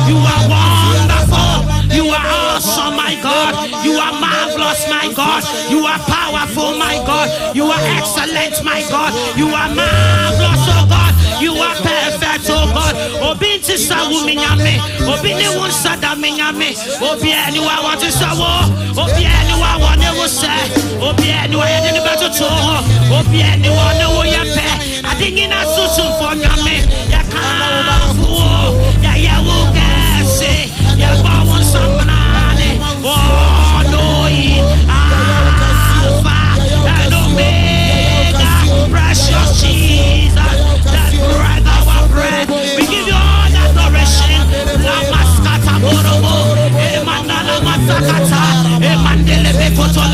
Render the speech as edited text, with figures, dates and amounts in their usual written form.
You are wonderful. You are awesome, my God. You are marvelous, my God. You are powerful, my God. You are excellent, my God. You are marvelous, oh God. You are perfect, oh God. Obinti sawu minyame. Obini wonsada minyame. Obi anywa want to sawo. Obi anywa want to say. Obi anywa yedini beto to. Obi anywa no yepe. Adingi na susu for nyame. Ya kafu. Ya yawu kese. Ya bawon samane. Oh no yi. Alpha and Omega. Precious Jesus. That bread our bread. We give you all the adoration. La mascata borobo. Emandala masakata. Emandele bekotola.